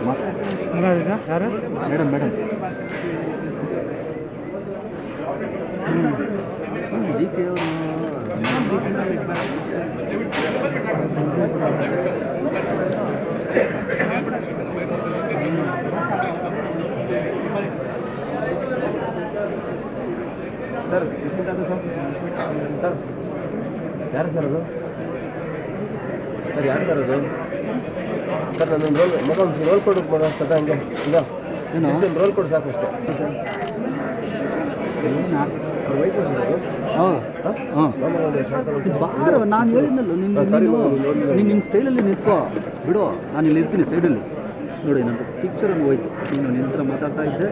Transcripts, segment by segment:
ಯಾರು madam madam D K ಅವರು sir ಅದು ಸರ್ ಯಾರು ಸರ್ ಅದು ಸರ್ ಯಾರು ಸರ್ ಅದು ಸರ್ ನನ್ನೊಂದು ರೋಲ್ ಮಗ ಒಂದು ರೋಲ್ ಕೊಡು ಮಗ ಸದ ಹಂಗೆ ಇಲ್ಲ ಏನು ರೋಲ್ ಕೊಡು ಸಾಕು ಅಷ್ಟೇ ಅವ್ರ ವಯಸ್ಸು ಸರ್ ಅದು ಬಾರ ನಾನು ಹೇಳಿದ್ನಲ್ಲ ನಿನ್ನ ಸ್ಟೈಲಲ್ಲಿ ನಿಂತ್ಕೋ ಬಿಡು ನಾನು ಇಲ್ಲಿ ಇರ್ತೀನಿ ಸೈಡಲ್ಲಿ ನೋಡಿ ನನ್ನ ಪಿಕ್ಚರನ್ನು ಹೋಯ್ತು ನೀನು ನಿಂತರ ಮಾತಾಡ್ತಾ ಇದ್ದೆ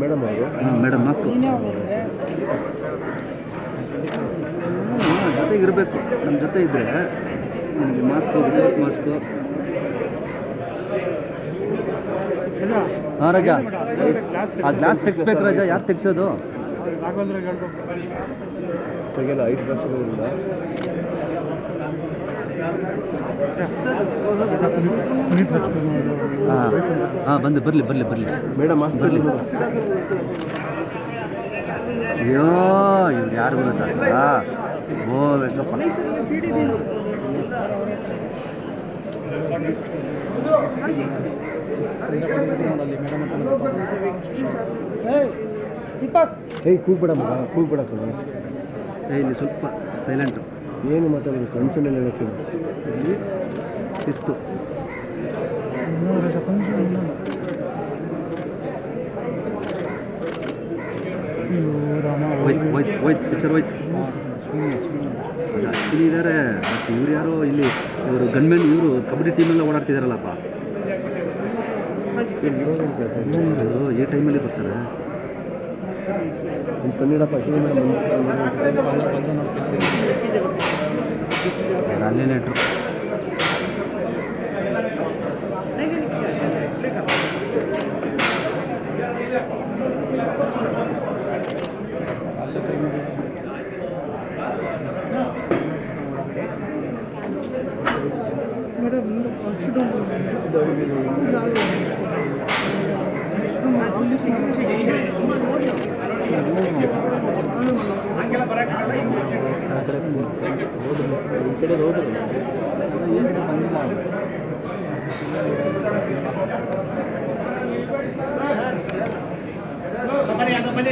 ಮೇಡಮ್ ಅವರು ಹಾಂ ಮೇಡಮ್ ಮಾಸ್ಕು ಜೊತೆಗೆ ಇರಬೇಕು ನಮ್ಮ ಜೊತೆ ಇದ್ದರೆ ನನಗೆ ಮಾಸ್ಕು ವಿತೌಟ್ ಮಾಸ್ಕು ಹಾಂ ರಜಾ ಆ ಗ್ಲಾಸ್ ತೆಗಿಸ್ಬೇಕು ರಜಾ ಯಾರು ತೆಗ್ಸೋದು ತೆಗೆಲ್ಲ 5 ವರ್ಷಗಳಿಂದ ಹಾಂ ಬಂದು ಬರಲಿ ಮೇಡಮ್ ಮಾಸ್ಕ್ ಬರಲಿ ಅಯ್ಯೋ ಇವ್ರು ಯಾರು ಗೊತ್ತಾಗಲ್ಲ ಓ ವೆಂಕಪ್ಪ ಕೂಗ್ಬೇಡ ಮಗ ಕೂಗ್ಬೇಡ ಇಲ್ಲಿ ಸ್ವಲ್ಪ ಸೈಲೆಂಟು ಏನು ಮಾತಾಡೋದು ಕನ್ಸಲ್ಲಿ ಹೇಳೋಕ್ಕೆ ಶಿಸ್ತು ಹೋಯ್ತು ಪಿಕ್ಚರ್ ಹೋಯ್ತು ಆ್ಯಕ್ಚುಲಿ ಇದ್ದಾರೆ ಬಟ್ ಇವ್ರು ಯಾರೋ ಇಲ್ಲಿ ಇವರು ಗನ್ಮೆನ್ ಇವರು ಕಬಡ್ಡಿ ಟೀಮೆಲ್ಲ ಓಡಾಡ್ತಿದಾರಲ್ಲಪ್ಪ ಈ ಟೈಮಲ್ಲಿ ಬರ್ತಾರೆ ಕನ್ನಡಪ್ಪ ಅಲ್ಲೇನೇ ಇಟ್ರು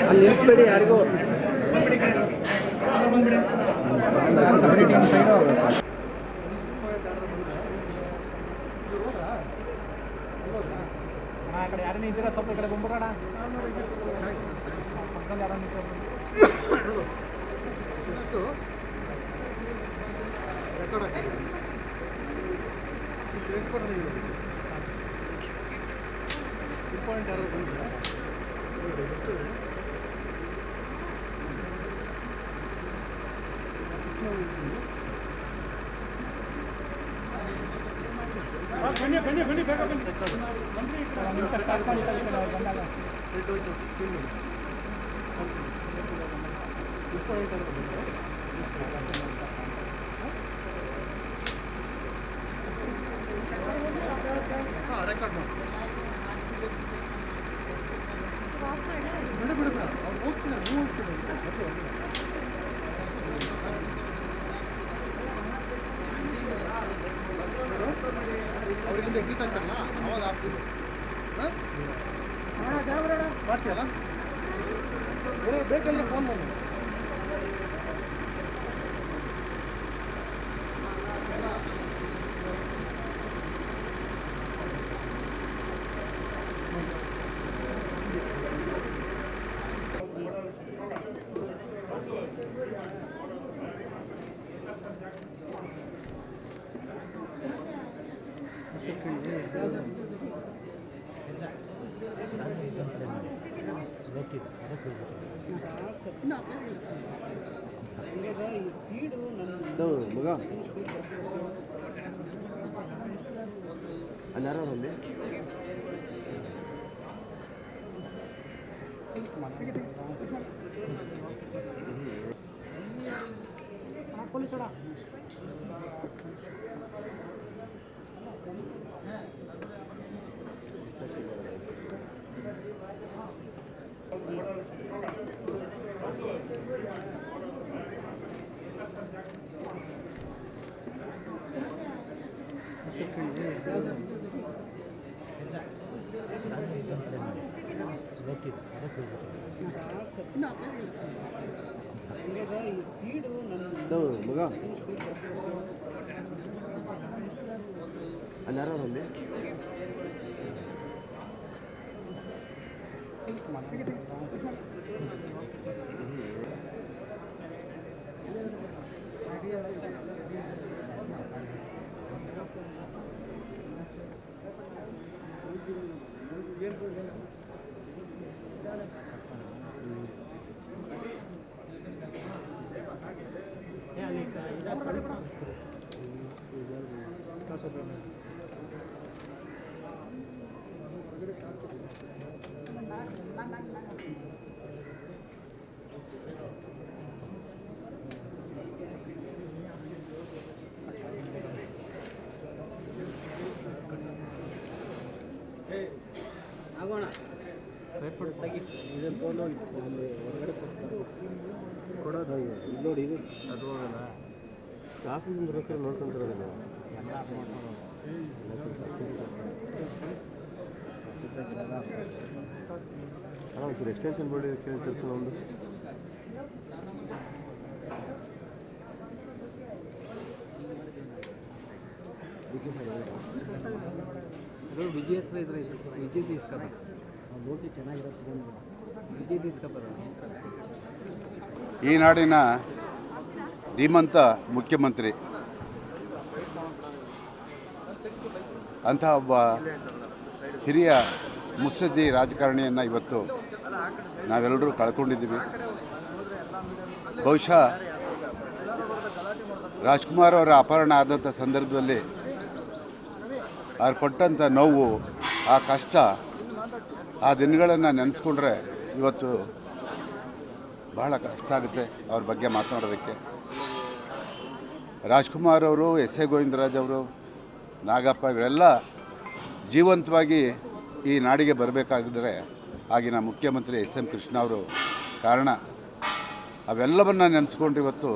ಅಲ್ಲಿ ನಿಲ್ಲಿಸ್ಬೇಡಿ ಯಾರಿಗೂ ಕಡೆ ಯಾರೇ ಇದ್ದೀರಾ ಸ್ವಲ್ಪ ಈ ಕಡೆ ಬಂದ್ಬಿಡೋಣ ಬನ್ನಿ ಬನ್ನಿ ಬನ್ನಿ ಬೇಗ ಬನ್ನಿ ರೆಕಾರ್ಡ್ ಮಾಡಿ ಬಿಡ ಅವ್ರು ಹೋಗ್ತಿದ್ದಾರೆ ನೀವು ಹೋಗ್ತಿದ್ದಾರೆ ಅವರಿಂದ ಎಕ್ಸಿಟ್ ಆಗ್ತಾರಲ್ಲ ಅವಾಗ ಆಗ್ತಿದೆ ಮಾಡ್ತೀಯಲ್ಲ ಬೇಕಂದ್ರೆ ಫೋನ್ ಮಾಡಿ ಮಗ ಅಲ್ಲಾರಲ್ಲಿ ಪೊಲೀಸ್ ಮಗ ಅಲ್ಲಿ ಯಾರು ಅಲ್ಲಿ ಕೊಡೋದು ಇದು ನೋಡಿ ಇದು ಅದು ಹೋಗಲ್ಲ ಆಫೀಸಿಂದ ಬೇಕಾದ್ರೆ ನೋಡ್ಕೊಂತಿರೋದಿಲ್ಲ ಒಂಚೂರು ಎಕ್ಸ್ಟೆನ್ಷನ್ ಬೋರ್ಡ್ ಕೇಳಿ ತರಿಸೋಣ ಒಂದು ಅದು ವಿಜಯ ಹತ್ರ ಇದ್ರೆ ವಿಜಯ್ ಇಸ್ಕೊಬ ಬೋಟಿ ಚೆನ್ನಾಗಿರುತ್ತೆ ವಿಜಯ್ ಇಸ್ಕೊಬಾರ. ಈ ನಾಡಿನ ಧೀಮಂತ ಮುಖ್ಯಮಂತ್ರಿ ಅಂಥ ಒಬ್ಬ ಹಿರಿಯ ಮುತ್ಸದ್ದಿ ರಾಜಕಾರಣಿಯನ್ನು ಇವತ್ತು ನಾವೆಲ್ಲರೂ ಕಳ್ಕೊಂಡಿದ್ದೀವಿ. ಬಹುಶಃ ರಾಜ್ಕುಮಾರ್ ಅವರ ಅಪಹರಣ ಆದಂಥ ಸಂದರ್ಭದಲ್ಲಿ ಅವ್ರು ಪಟ್ಟಂಥ ನೋವು, ಆ ಕಷ್ಟ, ಆ ದಿನಗಳನ್ನು ನೆನೆಸ್ಕೊಂಡ್ರೆ ಇವತ್ತು ಬಹಳ ಕಷ್ಟ ಆಗುತ್ತೆ ಅವ್ರ ಬಗ್ಗೆ ಮಾತನಾಡೋದಕ್ಕೆ. ರಾಜ್ಕುಮಾರ್ ಅವರು, ಎಸ್ ಎ ಗೋವಿಂದರಾಜ್ ಅವರು, ನಾಗಪ್ಪ ಇವರೆಲ್ಲ ಜೀವಂತವಾಗಿ ಈ ನಾಡಿಗೆ ಬರಬೇಕಾಗಿದ್ದರೆ ಆಗಿನ ಮುಖ್ಯಮಂತ್ರಿ ಎಸ್ ಎಂ ಕೃಷ್ಣ ಅವರು ಕಾರಣ. ಅವೆಲ್ಲವನ್ನು ನೆನೆಸ್ಕೊಂಡು ಇವತ್ತು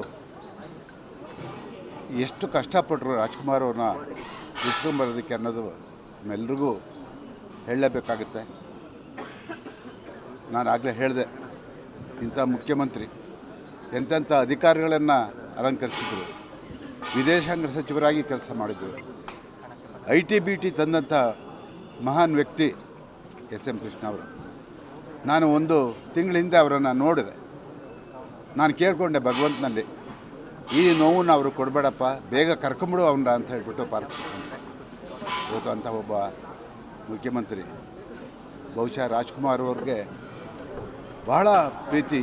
ಎಷ್ಟು ಕಷ್ಟಪಟ್ಟರು ರಾಜ್ಕುಮಾರ್ ಅವ್ರನ್ನ ಇಸ್ಕೊಂಬರೋದಕ್ಕೆ ಅನ್ನೋದು ನಮ್ಮೆಲ್ರಿಗೂ ಹೇಳಲೇಬೇಕಾಗುತ್ತೆ. ನಾನು ಆಗಲೇ ಹೇಳಿದೆ, ಇಂಥ ಮುಖ್ಯಮಂತ್ರಿ ಎಂತೆಂಥ ಅಧಿಕಾರಿಗಳನ್ನು ಅಲಂಕರಿಸಿದರು, ವಿದೇಶಾಂಗ ಸಚಿವರಾಗಿ ಕೆಲಸ ಮಾಡಿದರು, ITBT ತಂದಂಥ ಮಹಾನ್ ವ್ಯಕ್ತಿ ಎಸ್ ಎಂ ಕೃಷ್ಣ ಅವರು. ನಾನು ಒಂದು ತಿಂಗಳ ಹಿಂದೆ ಅವರನ್ನು ನೋಡಿದೆ. ನಾನು ಕೇಳಿಕೊಂಡೆ ಭಗವಂತನಲ್ಲಿ, ಈ ನೋವನ್ನು ಅವರು ಕೊಡಬೇಡಪ್ಪ, ಬೇಗ ಕರ್ಕೊಂಬಿಡು ಅವನ್ನ ಅಂತ ಹೇಳ್ಬಿಟ್ಟು ಪ್ರಾರ್ಥಿಸ್ಕೊಂಡೆ. ಇವತ್ತು ಅಂಥ ಒಬ್ಬ ಮುಖ್ಯಮಂತ್ರಿ, ಬಹುಶಃ ರಾಜ್ಕುಮಾರ್ ಅವ್ರಿಗೆ ಬಹಳ ಪ್ರೀತಿ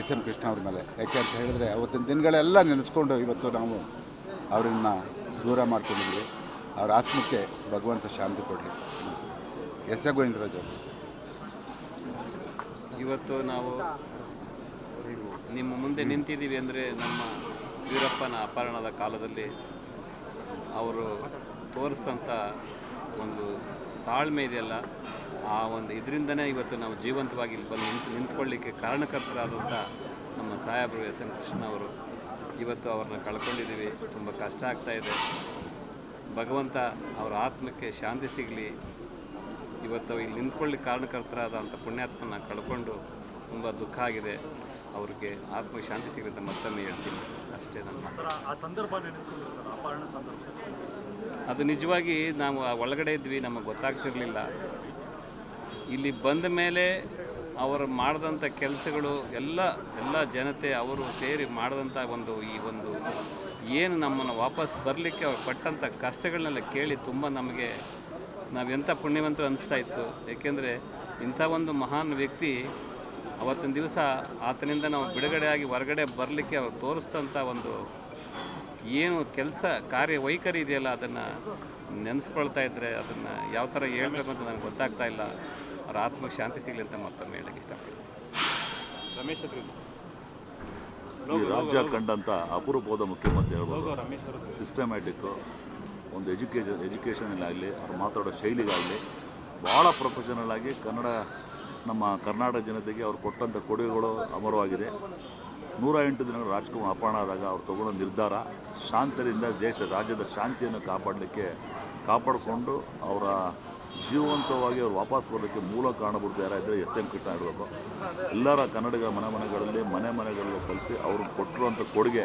ಎಸ್ ಎಂ ಕೃಷ್ಣ ಅವ್ರ ಮೇಲೆ. ಯಾಕೆ ಅಂತ ಹೇಳಿದ್ರೆ ಅವತ್ತಿನ ದಿನಗಳೆಲ್ಲ ನೆನೆಸ್ಕೊಂಡು ಇವತ್ತು ನಾವು ಅವರನ್ನು ದೂರ ಮಾಡ್ಕೊಂಡಿದ್ವಿ. ಅವರ ಆತ್ಮಕ್ಕೆ ಭಗವಂತ ಶಾಂತಿ ಕೊಡಲಿ. ಎಸ್ ಎ ಗೋವಿಂದರಾಜ್ ಅವರು, ಇವತ್ತು ನಾವು ನಿಮ್ಮ ಮುಂದೆ ನಿಂತಿದ್ದೀವಿ ಅಂದರೆ ನಮ್ಮ ವೀರಪ್ಪನ ಅಪಹರಣದ ಕಾಲದಲ್ಲಿ ಅವರು ತೋರಿಸಿದಂಥ ಒಂದು ತಾಳ್ಮೆ ಇದೆಯಲ್ಲ, ಆ ಒಂದು ಇದರಿಂದನೇ ಇವತ್ತು ನಾವು ಜೀವಂತವಾಗಿ ಇಲ್ಲಿ ಬಂದು ನಿಂತ್ಕೊಳ್ಳಿಕ್ಕೆ ಕಾರಣಕರ್ತರಾದಂಥ ನಮ್ಮ ಸಾಹೇಬರು ಎಸ್ ಎಂ ಕೃಷ್ಣ ಅವರು. ಇವತ್ತು ಅವ್ರನ್ನ ಕಳ್ಕೊಂಡಿದ್ದೀವಿ. ತುಂಬ ಕಷ್ಟ ಆಗ್ತಾಯಿದೆ. ಭಗವಂತ ಅವರ ಆತ್ಮಕ್ಕೆ ಶಾಂತಿ ಸಿಗಲಿ. ಇವತ್ತು ಇಲ್ಲಿ ನಿಂತ್ಕೊಳ್ಳಿಕ್ಕೆ ಕಾರಣಕರ್ತರಾದಂಥ ಪುಣ್ಯಾತ್ಮನ ಕಳ್ಕೊಂಡು ತುಂಬ ದುಃಖ ಆಗಿದೆ. ಅವ್ರಿಗೆ ಆತ್ಮಕ್ಕೆ ಶಾಂತಿ ಸಿಗುತ್ತೆ ಮತ್ತೊಮ್ಮೆ ಹೇಳ್ತೀನಿ. ಅಷ್ಟೇ ನನ್ನ ಆ ಸಂದರ್ಭ ನೆನೆಸ್ಕೊಂಡ್ರು ಸರ್, ಅಪಹರಣ ಸಂದರ್ಭ. ಅದು ನಿಜವಾಗಿ ನಾವು ಒಳಗಡೆ ಇದ್ವಿ, ನಮಗೆ ಗೊತ್ತಾಗ್ತಿರಲಿಲ್ಲ. ಇಲ್ಲಿ ಬಂದ ಮೇಲೆ ಅವರು ಮಾಡಿದಂಥ ಕೆಲಸಗಳು ಎಲ್ಲ ಜನತೆ ಅವರು ಸೇರಿ ಮಾಡಿದಂಥ ಈ ಒಂದು ಏನು ನಮ್ಮನ್ನು ವಾಪಸ್ ಬರಲಿಕ್ಕೆ ಅವ್ರು ಪಟ್ಟಂಥ ಕಷ್ಟಗಳನ್ನೆಲ್ಲ ಕೇಳಿ ತುಂಬ ನಮಗೆ ನಾವೆಂಥ ಪುಣ್ಯವಂತರು ಅನಿಸ್ತಾ ಇತ್ತು. ಏಕೆಂದರೆ ಇಂಥ ಒಂದು ಮಹಾನ್ ವ್ಯಕ್ತಿ ಅವತ್ತಿನ ದಿವಸ ಆತನಿಂದ ನಾವು ಬಿಡುಗಡೆಯಾಗಿ ಹೊರಗಡೆ ಬರಲಿಕ್ಕೆ ಅವ್ರು ತೋರಿಸ್ತಂಥ ಒಂದು ಏನು ಕೆಲಸ ಕಾರ್ಯ ವೈಖರಿ ಇದೆಯಲ್ಲ, ಅದನ್ನು ನೆನೆಸ್ಕೊಳ್ತಾ ಇದ್ದರೆ ಅದನ್ನು ಯಾವ ಥರ ಹೇಳ್ಬೇಕು ಅಂತ ನನಗೆ ಗೊತ್ತಾಗ್ತಾ ಇಲ್ಲ. ಅವ್ರ ಆತ್ಮಕ್ಕೆ ಶಾಂತಿ ಸಿಗಲಿ ಅಂತ ಮತ್ತೊಮ್ಮೆ ಹೇಳಕ್ಕೆ ಇಷ್ಟಪಡ್ತೀನಿ. ರಮೇಶ್ ಈ ರಾಜ್ಯ ಕಂಡಂಥ ಅಪರೂಪವಾದ ಮುಖ್ಯಮಂತ್ರಿ ಹೇಳ್ಬೋದು. ಸಿಸ್ಟಮ್ಯಾಟಿಕ್ಕು, ಒಂದು ಎಜುಕೇಷನಲ್ಲಾಗಲಿ ಅವ್ರು ಮಾತಾಡೋ ಶೈಲಿಗಾಗಲಿ ಭಾಳ ಪ್ರೊಫೆಷನಲ್ ಆಗಿ ನಮ್ಮ ಕರ್ನಾಟಕ ಜನತೆಗೆ ಅವ್ರು ಕೊಟ್ಟಂಥ ಕೊಡುಗೆಗಳು ಅಮರವಾಗಿದೆ. 108 ದಿನಗಳ ರಾಜ್ಕುಮಾರ್ ಅಪಹರಣ ಆದಾಗ ಅವ್ರು ತಗೊಳ್ಳೋ ನಿರ್ಧಾರ ಶಾಂತರಿಂದ ರಾಜ್ಯದ ಶಾಂತಿಯನ್ನು ಕಾಪಾಡಿಕೊಂಡು ಅವರ ಜೀವಂತವಾಗಿ ಅವ್ರು ವಾಪಸ್ ಬರೋದಕ್ಕೆ ಮೂಲ ಕಾರಣಭೂತ ಯಾರಾದರೆ SM ಕೃಷ್ಣ ಇರಬೇಕು. ಎಲ್ಲರ ಕನ್ನಡಿಗರ ಮನೆಗಳಲ್ಲಿ ತಲುಪಿ ಅವ್ರಿಗೆ ಕೊಟ್ಟಿರುವಂಥ ಕೊಡುಗೆ,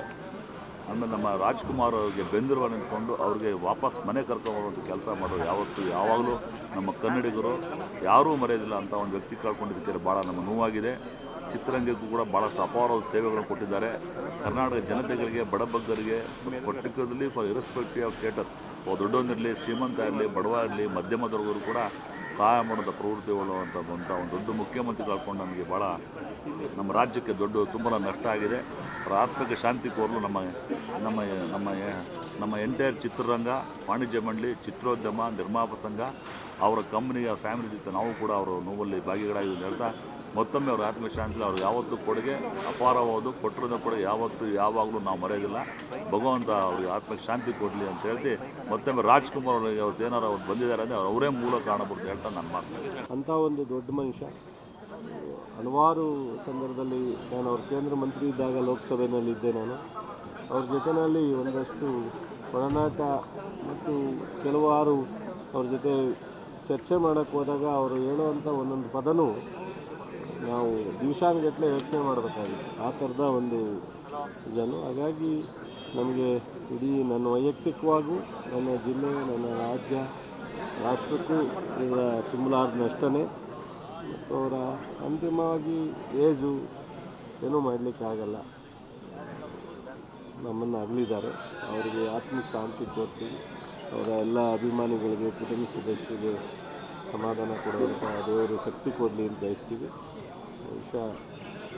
ಆಮೇಲೆ ನಮ್ಮ ರಾಜ್ಕುಮಾರ್ ಅವ್ರಿಗೆ ಬೆಂದಿರುವ ನಿಂತ್ಕೊಂಡು ಅವ್ರಿಗೆ ವಾಪಸ್ ಮನೆ ಕರ್ಕೊಂಬರುವಂಥ ಕೆಲಸ ಮಾಡೋರು ಯಾವಾಗಲೂ ನಮ್ಮ ಕನ್ನಡಿಗರು ಯಾರೂ ಮರೆಯೋದಿಲ್ಲ ಅಂತ ಒಂದು ವ್ಯಕ್ತಿ ಕಳ್ಕೊಂಡಿದ್ದಕ್ಕೆ ಭಾಳ ನಮ್ಮ ನೋವಾಗಿದೆ. ಚಿತ್ರರಂಗಕ್ಕೂ ಕೂಡ ಭಾಳಷ್ಟು ಅಪಾರವಾದ ಸೇವೆಗಳನ್ನು ಕೊಟ್ಟಿದ್ದಾರೆ. ಕರ್ನಾಟಕ ಜನತೆಗಳಿಗೆ, ಬಡಬಗ್ಗರಿಗೆ, particularly for irrespective of status, ದೊಡ್ಡವನಿರಲಿ, ಶ್ರೀಮಂತ ಇರಲಿ, ಬಡವ ಇರಲಿ, ಮಧ್ಯಮದವರೆಗೂ ಕೂಡ ಸಹಾಯ ಮಾಡೋಂಥ ಪ್ರವೃತ್ತಿಗಳು ಅಂತ ಒಂದು ದೊಡ್ಡ ಮುಖ್ಯಮಂತ್ರಿ ಕಳ್ಕೊಂಡು ನಮಗೆ ಭಾಳ ನಮ್ಮ ರಾಜ್ಯಕ್ಕೆ ತುಂಬ ನಷ್ಟ ಆಗಿದೆ. ಅವರ ಆತ್ಮಕ್ಕೆ ಶಾಂತಿ ಕೋರಲು ನಮ್ಮ ಎಂಟೈರ್ ಚಿತ್ರರಂಗ, ವಾಣಿಜ್ಯ ಮಂಡಳಿ, ಚಿತ್ರೋದ್ಯಮ, ನಿರ್ಮಾಪಕ ಸಂಘ, ಅವರ ಕಂಪ್ನಿಯ ಫ್ಯಾಮಿಲಿ ಜೊತೆ ನಾವು ಕೂಡ ಅವರು ನೋವಲ್ಲಿ ಭಾಗಿಗಳಾಗಿದ್ದು ಹೇಳ್ತಾ ಮತ್ತೊಮ್ಮೆ ಅವರ ಆತ್ಮಶಾಂತಿ ಅವ್ರು ಯಾವತ್ತೂ ಕೊಡುಗೆ ಅಪಾರವಾದು ಕೊಟ್ಟಿರೋದ ಕೊಡುಗೆ ಯಾವಾಗಲೂ ನಾವು ಮರೆಯೋದಿಲ್ಲ. ಭಗವಂತ ಅವ್ರಿಗೆ ಆತ್ಮಕ್ಕೆ ಶಾಂತಿ ಕೊಡಲಿ ಅಂತ ಹೇಳ್ತಿ ಮತ್ತೊಮ್ಮೆ ರಾಜ್ಕುಮಾರ್ ಅವರಿಗೆ ಅವ್ರದ್ದು ಏನಾರು ಅವ್ರು ಬಂದಿದ್ದಾರೆ ಅಂದರೆ ಅವರೇ ಮೂಲ ಕಾರಣಬಹುದು ಹೇಳ್ತಾ ನಾನು ಮಾತು. ಅಂಥ ಒಂದು ದೊಡ್ಡ ಮನುಷ್ಯ ಹಲವಾರು ಸಂದರ್ಭದಲ್ಲಿ ನಾನು ಅವ್ರ ಕೇಂದ್ರ ಮಂತ್ರಿ ಇದ್ದಾಗ ಲೋಕಸಭೆಯಲ್ಲಿದ್ದೆ. ನಾನು ಅವ್ರ ಜೊತೆಯಲ್ಲಿ ಒಂದಷ್ಟು ಒಡನಾಟ ಮತ್ತು ಕೆಲವಾರು ಅವ್ರ ಜೊತೆ ಚರ್ಚೆ ಮಾಡೋಕ್ಕೆ ಹೋದಾಗ ಅವರು ಹೇಳುವಂಥ ಒಂದೊಂದು ಪದನೂ ನಾವು ದಿವಸಾನುಗಟ್ಟಲೆ ಯೋಚನೆ ಮಾಡಬೇಕಾಗಿತ್ತು. ಆ ಥರದ ಒಂದು ಜನ. ಹಾಗಾಗಿ ನಮಗೆ ಇಡೀ ನನ್ನ ವೈಯಕ್ತಿಕವಾಗೂ, ನನ್ನ ಜಿಲ್ಲೆ, ನನ್ನ ರಾಷ್ಟ್ರಕ್ಕೂ ಇದರ ತುಂಬಲಾರ್ದ ನಷ್ಟನೇ. ಮತ್ತು ಅವರ ಅಂತಿಮವಾಗಿ ಏಜು ಏನೂ ಮಾಡಲಿಕ್ಕಾಗಲ್ಲ. ನಮ್ಮನ್ನು ಅಗಲಿದ್ದಾರೆ. ಅವರಿಗೆ ಆತ್ಮಿಕ ಶಾಂತಿ ಕೊಡ್ತೀವಿ. ಅವರ ಎಲ್ಲ ಅಭಿಮಾನಿಗಳಿಗೆ, ಕುಟುಂಬ ಸದಸ್ಯರಿಗೆ ಸಮಾಧಾನ ಕೊಡುವಂಥ ದೇವರು ಶಕ್ತಿ ಕೊಡಲಿ ಅಂತ ಬಯಸ್ತೀವಿ. ಬಹುಶಃ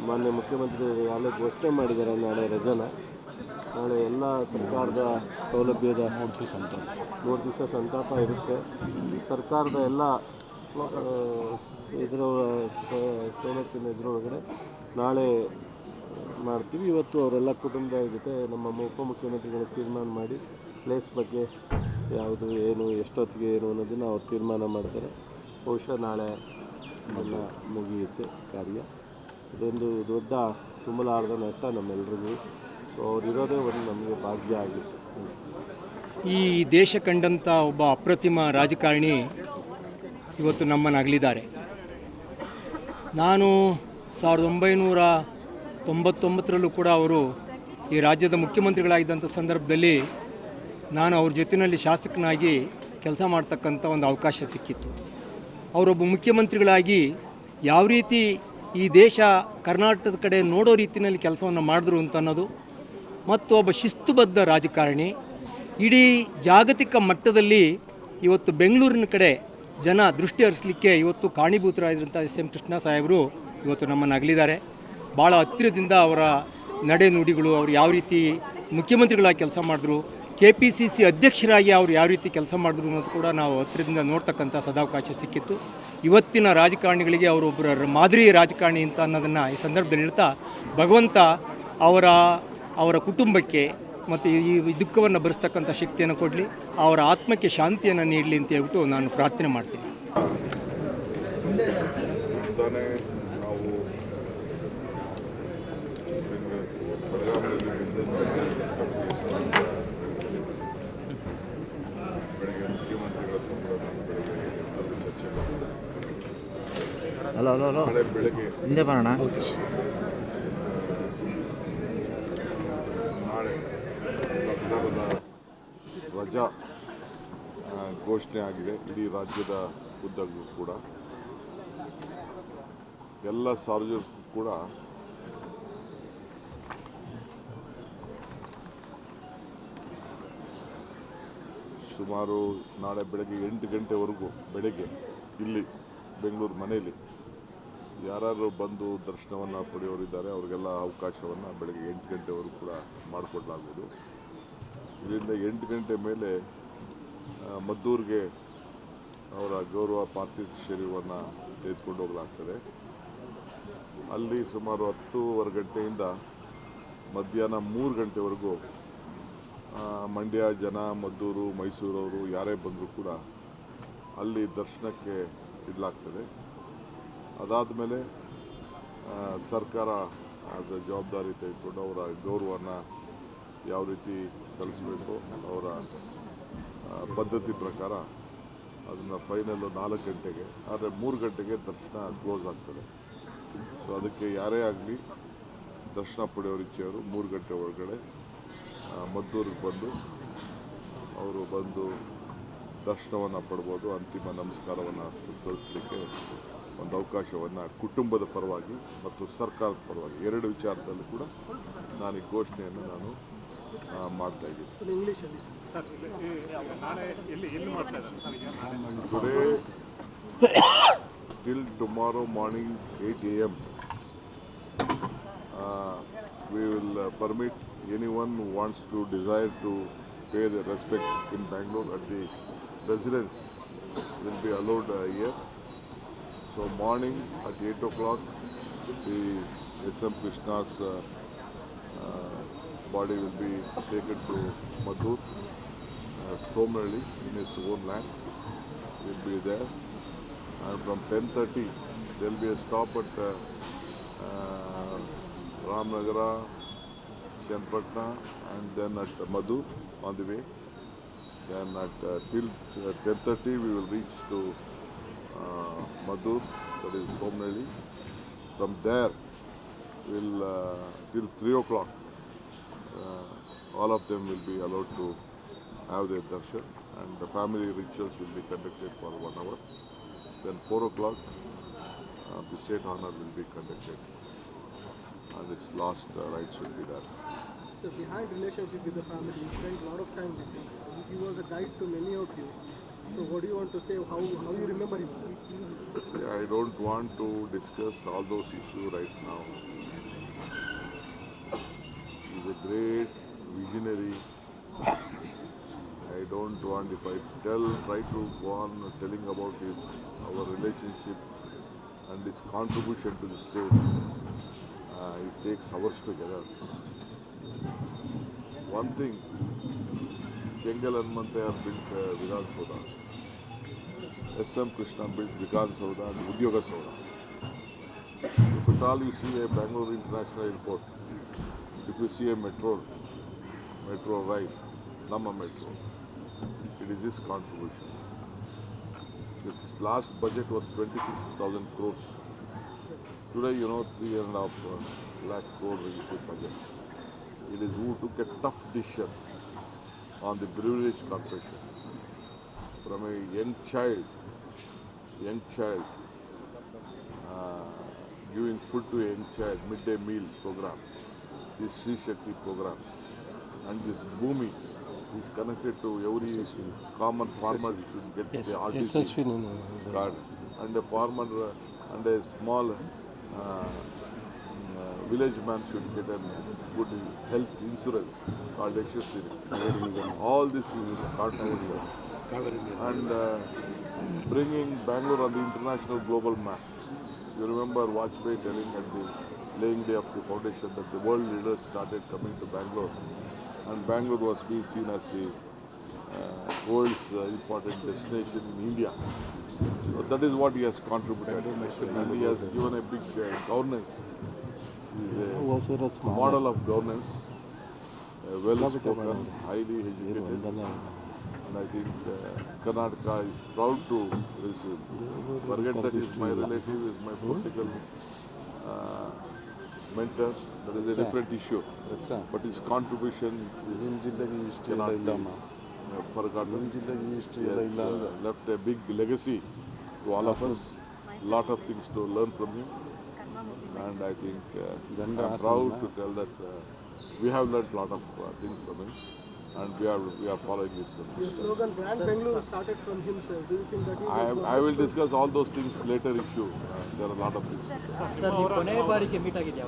ಮಾನ್ಯ ಮುಖ್ಯಮಂತ್ರಿಗಳು ಆಗಲೇ ಘೋಷಣೆ ಮಾಡಿದ್ದಾರೆ ನಾಳೆ ರಜನ. ನಾಳೆ ಎಲ್ಲ ಸರ್ಕಾರದ ಸೌಲಭ್ಯದ 3 ದಿವಸ ಸಂತಾಪ ಇರುತ್ತೆ. ಸರ್ಕಾರದ ಎಲ್ಲ ಸವಲತ್ತಿನ ಇದರೊಳಗಡೆ ನಾಳೆ ಮಾಡ್ತೀವಿ. ಇವತ್ತು ಅವರೆಲ್ಲ ಕುಟುಂಬದ ಜೊತೆ ನಮ್ಮ ಉಪಮುಖ್ಯಮಂತ್ರಿಗಳು ತೀರ್ಮಾನ ಮಾಡಿ ಪ್ಲೇಸ್ ಬಗ್ಗೆ ಯಾವುದು ಏನು ಎಷ್ಟೊತ್ತಿಗೆ ಏನು ಅನ್ನೋದನ್ನು ಅವ್ರು ತೀರ್ಮಾನ ಮಾಡ್ತಾರೆ. ಬಹುಶಃ ನಾಳೆ ಎಲ್ಲ ಮುಗಿಯುತ್ತೆ ಕಾರ್ಯ. ಇದೊಂದು ದೊಡ್ಡ ತುಂಬಲಾರದ ನಷ್ಟ ನಮ್ಮೆಲ್ಲರಿಗೂ. ಸೊ ಅವರಿರೋದೇ ಒಂದು ನಮಗೆ ಭಾಗ್ಯ ಆಗಿತ್ತು. ಈ ದೇಶ ಕಂಡಂಥ ಒಬ್ಬ ಅಪ್ರತಿಮ ರಾಜಕಾರಣಿ ಇವತ್ತು ನಮ್ಮನ್ನು ಅಗಲಿದ್ದಾರೆ. ನಾನು 1999ರಲ್ಲೂ ಕೂಡ ಅವರು ಈ ರಾಜ್ಯದ ಮುಖ್ಯಮಂತ್ರಿಗಳಾಗಿದ್ದಂಥ ಸಂದರ್ಭದಲ್ಲಿ ನಾನು ಅವ್ರ ಜೊತೆಯಲ್ಲಿ ಶಾಸಕನಾಗಿ ಕೆಲಸ ಮಾಡ್ತಕ್ಕಂಥ ಒಂದು ಅವಕಾಶ ಸಿಕ್ಕಿತ್ತು. ಅವರೊಬ್ಬ ಮುಖ್ಯಮಂತ್ರಿಗಳಾಗಿ ಯಾವ ರೀತಿ ಈ ದೇಶ ಕರ್ನಾಟಕದ ಕಡೆ ನೋಡೋ ರೀತಿಯಲ್ಲಿ ಕೆಲಸವನ್ನು ಮಾಡಿದ್ರು ಅಂತ ಅನ್ನೋದು, ಮತ್ತು ಒಬ್ಬ ಶಿಸ್ತುಬದ್ಧ ರಾಜಕಾರಣಿ, ಇಡೀ ಜಾಗತಿಕ ಮಟ್ಟದಲ್ಲಿ ಇವತ್ತು ಬೆಂಗಳೂರಿನ ಕಡೆ ಜನ ದೃಷ್ಟಿ ಹರಿಸಲಿಕ್ಕೆ ಇವತ್ತು ಕಾರಣೀಭೂತರಾಗಿದ್ದಂಥ SM ಕೃಷ್ಣ ಸಾಹೇಬರು ಇವತ್ತು ನಮ್ಮನ್ನು ಅಗಲಿದ್ದಾರೆ. ಭಾಳ ಹತ್ತಿರದಿಂದ ಅವರ ನಡೆ ನುಡಿಗಳು, ಅವರು ಯಾವ ರೀತಿ ಮುಖ್ಯಮಂತ್ರಿಗಳಾಗಿ ಕೆಲಸ ಮಾಡಿದ್ರು, KPCC ಅಧ್ಯಕ್ಷರಾಗಿ ಅವರು ಯಾವ ರೀತಿ ಕೆಲಸ ಮಾಡಿದ್ರು ಅನ್ನೋದು ಕೂಡ ನಾವು ಹತ್ತಿರದಿಂದ ನೋಡ್ತಕ್ಕಂಥ ಸದಾವಕಾಶ ಸಿಕ್ಕಿತ್ತು. ಇವತ್ತಿನ ರಾಜಕಾರಣಿಗಳಿಗೆ ಅವರೊಬ್ಬರ ಮಾದರಿ ರಾಜಕಾರಣಿ ಅಂತ ಅನ್ನೋದನ್ನು ಈ ಸಂದರ್ಭದಲ್ಲಿ ಹೇಳ್ತಾ, ಭಗವಂತ ಅವರ ಕುಟುಂಬಕ್ಕೆ ಮತ್ತು ಈ ದುಃಖವನ್ನು ಭರಿಸ್ತಕ್ಕಂಥ ಶಕ್ತಿಯನ್ನು ಕೊಡಲಿ, ಅವರ ಆತ್ಮಕ್ಕೆ ಶಾಂತಿಯನ್ನು ನೀಡಲಿ ಅಂತ ಹೇಳ್ಬಿಟ್ಟು ನಾನು ಪ್ರಾರ್ಥನೆ ಮಾಡ್ತೀನಿ. ನಾವು ಬೆಳಗಾವಿಯಲ್ಲಿ ಬಿಸ್ನೆಸ್ ಬೆಳಗ್ಗೆ ಮುಖ್ಯಮಂತ್ರಿಗಳ ಕೂಡ ನಾನು ಬೆಳಗ್ಗೆ ಚರ್ಚೆ ನಾಳೆ ಬೆಳಗ್ಗೆ ಹಿಂದೆ ಬರೋಣ. ನಾಳೆ ಸರ್ಕಾರದ ರಜಾ ಘೋಷಣೆ ಆಗಿದೆ ಇಡೀ ರಾಜ್ಯದ ಉದ್ದಕ್ಕೂ ಕೂಡ. ಎಲ್ಲ ಸಾರ್ವಜನಿಕರು ಕೂಡ ಸುಮಾರು ನಾಳೆ ಬೆಳಗ್ಗೆ 8 ಗಂಟೆವರೆಗೂ ಬೆಳಗ್ಗೆ ಇಲ್ಲಿ ಬೆಂಗಳೂರು ಮನೆಯಲ್ಲಿ ಯಾರು ಬಂದು ದರ್ಶನವನ್ನು ಪಡೆಯೋರಿದ್ದಾರೆ ಅವರಿಗೆಲ್ಲ ಅವಕಾಶವನ್ನು ಬೆಳಗ್ಗೆ 8 ಗಂಟೆವರೆಗೂ ಕೂಡ ಮಾಡಿಕೊಡಲಾಗುವುದು. ಇದರಿಂದ 8 ಗಂಟೆ ಮೇಲೆ ಮದ್ದೂರಿಗೆ ಅವರ ಗೌರವ ಪಾರ್ಥಿವ ಶರೀರವನ್ನು ತೆಗೆದುಕೊಂಡು ಹೋಗಲಾಗ್ತದೆ. ಅಲ್ಲಿ ಸುಮಾರು 10:15 ಗಂಟೆಯಿಂದ ಮಧ್ಯಾಹ್ನ 3 ಗಂಟೆವರೆಗೂ ಮಂಡ್ಯ ಜನ, ಮದ್ದೂರು, ಮೈಸೂರವರು ಯಾರೇ ಬಂದರೂ ಕೂಡ ಅಲ್ಲಿ ದರ್ಶನಕ್ಕೆ ಇಡಲಾಗ್ತದೆ. ಅದಾದ ಮೇಲೆ ಸರ್ಕಾರ ಅದರ ಜವಾಬ್ದಾರಿ ತೆಗೆದುಕೊಂಡು ಅವರ ಗೌರವವನ್ನು ಯಾವ ರೀತಿ ಸಲ್ಲಿಸಬೇಕು ಅವರ ಪದ್ಧತಿ ಪ್ರಕಾರ ಅದನ್ನು ಫೈನಲ್ಲು 4 ಗಂಟೆಗೆ, ಆದರೆ 3 ಗಂಟೆಗೆ ದರ್ಶನ ಕ್ಲೋಸ್ ಆಗ್ತದೆ. ಸೊ ಅದಕ್ಕೆ ಯಾರೇ ಆಗಲಿ ದರ್ಶನ ಪಡೆಯೋ ಇಚ್ಛೆಯವರು 3 ಗಂಟೆ ಒಳಗಡೆ ಮದ್ದೂರಿಗೆ ಬಂದು ಅವರು ಬಂದು ದರ್ಶನವನ್ನು ಪಡ್ಬೋದು. ಅಂತಿಮ ನಮಸ್ಕಾರವನ್ನು ಸಲ್ಲಿಸಲಿಕ್ಕೆ ಒಂದು ಅವಕಾಶವನ್ನು ಕುಟುಂಬದ ಪರವಾಗಿ ಮತ್ತು ಸರ್ಕಾರದ ಪರವಾಗಿ 2 ವಿಚಾರದಲ್ಲೂ ಕೂಡ ನಾನು ಈ ಘೋಷಣೆಯನ್ನು ನಾನು ಮಾಡ್ತಾ ಇದ್ದೀನಿ. Today till tomorrow morning 8 AM we will permit anyone who wants to desire to pay their respect in Bangalore at the residence will be allowed here. So morning at 8 o'clock the SM Krishna's body will be taken to Madhur, Somali in his own land. He will be there, and from 10:30 there will be a stop at Ramnagara, Chenpatna, and then at Madhur on the way. Then at till 10:30 we will reach to Madhur, that is Somali. From there we'll till 3 o'clock all of them will be allowed to have their darshan, and the family rituals will be conducted for 1 hour. Then 4 o'clock the state honor will be conducted, and its last rites will be done. So behind relationship with the family, you spent a lot of time with him. He was a guide to many of you. So what do you want to say? How you remember him? See, I don't want to discuss all those issues right now. He's a great visionary. I don't want, if I try to go on telling about our relationship and his contribution to the state, it takes hours together. One thing, Kengal Hanumanthayar built Vidhan Soda, SM Krishna built Vidhan Soda and Udyoga Soda. If at all you see a Bangalore International Airport, if you see a metro ride, Nama Metro, it is his contribution. This last budget was 26,000 crores. Today, 3.5 lakh crore budget. It is who took a tough decision on the Breweries Corporation. From a young child, giving food to a young child, midday meal program, this Sri Shakti program, and this Bhumi is connected to every common farmer should get the RTC card, and a farmer and a small village man should get a good health insurance called Yashaswini. All this is his contribution, and bringing Bangalore on the international global map. You remember Vajpayee telling at the laying day of the foundation that the world leaders started coming to Bangalore, and Bangalore was being seen as the world's important destination in India. So that is what he has contributed, and he has given a big governance. He is a model of governance, well spoken, highly educated, and I think Karnataka is proud to receive. Forget that he is my relative, is my political mentor. That is a different issue. But his contribution is cannot be forgotten. He has left a big legacy to all of us. Lot of things to learn from him, and I think I'm proud to tell that we have learned a lot of things from him, and we are following his The slogan Brand Bangalore started from him, sir. Do you think that I will discuss all those things later issue. There are a lot of things. Sir ನೀವು ಕೊನೆಯ ಬಾರಿಗೆ meet ಆಗಿದ್ಯಾ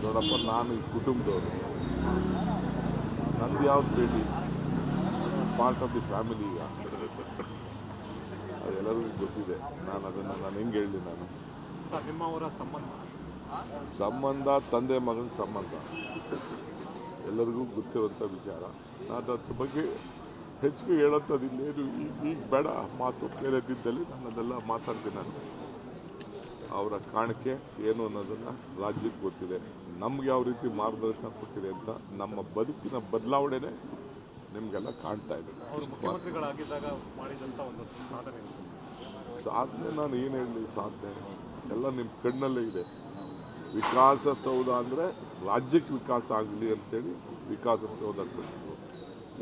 ನೋಡಪ್ಪ, ನಾನು ಈ ಕುಟುಂಬದವರು, ನಂದು ಯಾವ್ದು ಭೇಟಿ, ಪಾರ್ಟ್ ಆಫ್ ದಿ ಫ್ಯಾಮಿಲಿ ಈಗ, ಅದು ಎಲ್ಲರಿಗೂ ಗೊತ್ತಿದೆ. ನಾನು ಹೆಂಗೆ ಹೇಳಲಿ, ನಿಮ್ಮವರ ಸಂಬಂಧ ತಂದೆ ಮಗನ ಸಂಬಂಧ ಎಲ್ಲರಿಗೂ ಗೊತ್ತಿರುವಂಥ ವಿಚಾರ. ನಾನು ಅದ್ರ ಬಗ್ಗೆ ಹೆಚ್ಚಿಗೆ ಹೇಳೋಂಥದ್ದು ಇನ್ನೇನು ಈಗ ಬೇಡ, ಮಾತು ಬೇರೆದಿದ್ದಲ್ಲಿ ನಾನು ಅದೆಲ್ಲ ಮಾತಾಡ್ತೀನಿ. ನಾನು ಅವರ ಕಾಣಿಕೆ ಏನು ಅನ್ನೋದನ್ನು ರಾಜ್ಯಕ್ಕೆ ಗೊತ್ತಿದೆ, ನಮ್ಗೆ ಯಾವ ರೀತಿ ಮಾರ್ಗದರ್ಶನ ಕೊಟ್ಟಿದೆ ಅಂತ ನಮ್ಮ ಬದುಕಿನ ಬದಲಾವಣೆನೇ ನಿಮಗೆಲ್ಲ ಕಾಣ್ತಾ ಇದೆ. ಅವರು ಮುಖ್ಯಮಂತ್ರಿಗಳಾಗಿದ್ದಾಗ ಮಾಡಿದಂಥ ಒಂದು ಸಾಧನೆ ನಾನು ಏನು ಹೇಳಲಿ, ಸಾಧನೆ ಎಲ್ಲ ನಿಮ್ಮ ಕಣ್ಣಲ್ಲೇ ಇದೆ. ವಿಕಾಸಸೌಧ ಅಂದರೆ ರಾಜ್ಯಕ್ಕೆ ವಿಕಾಸ ಆಗಲಿ ಅಂತೇಳಿ ವಿಕಾಸಸೌಧ ಕೊಟ್ಟಿದ್ರು.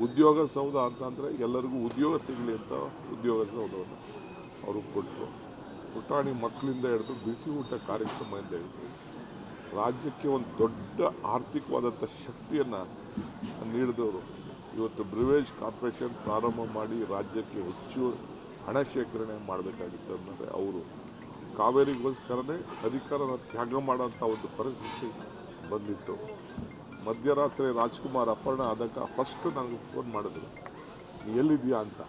ಉದ್ಯೋಗ ಸೌಧ ಅಂತಂದರೆ ಎಲ್ಲರಿಗೂ ಉದ್ಯೋಗ ಸಿಗಲಿ ಅಂತ ಉದ್ಯೋಗ ಸೌಧವನ್ನು ಅವರು ಕೊಟ್ಟರು. ಪುಟಾಣಿ ಮಕ್ಕಳಿಂದ ಹಿಡಿದು ಬಿಸಿ ಊಟ ಕಾರ್ಯಕ್ರಮದಿಂದ ಹಿಡಿದು ರಾಜ್ಯಕ್ಕೆ ಒಂದು ದೊಡ್ಡ ಆರ್ಥಿಕವಾದಂಥ ಶಕ್ತಿಯನ್ನು ನೀಡಿದವರು. ಇವತ್ತು ಬ್ರಿವೇಜ್ ಕಾರ್ಪೊರೇಷನ್ ಪ್ರಾರಂಭ ಮಾಡಿ ರಾಜ್ಯಕ್ಕೆ ಹೆಚ್ಚು ಹಣ ಶೇಖರಣೆ ಮಾಡಬೇಕಾಗಿತ್ತು ಅಂದರೆ ಅವರು ಕಾವೇರಿಗೋಸ್ಕರನೇ ಅಧಿಕಾರನ ತ್ಯಾಗ ಮಾಡೋಂಥ ಒಂದು ಪರಿಸ್ಥಿತಿ ಬಂದಿತ್ತು. ಮಧ್ಯರಾತ್ರಿ ರಾಜ್ಕುಮಾರ್ ಅಪಹರಣ ಆದಾಗ ಫಸ್ಟ್ ನನಗೆ ಫೋನ್ ಮಾಡಿದ್ರು, ನೀ ಎಲ್ಲಿದೆಯಾ ಅಂತ.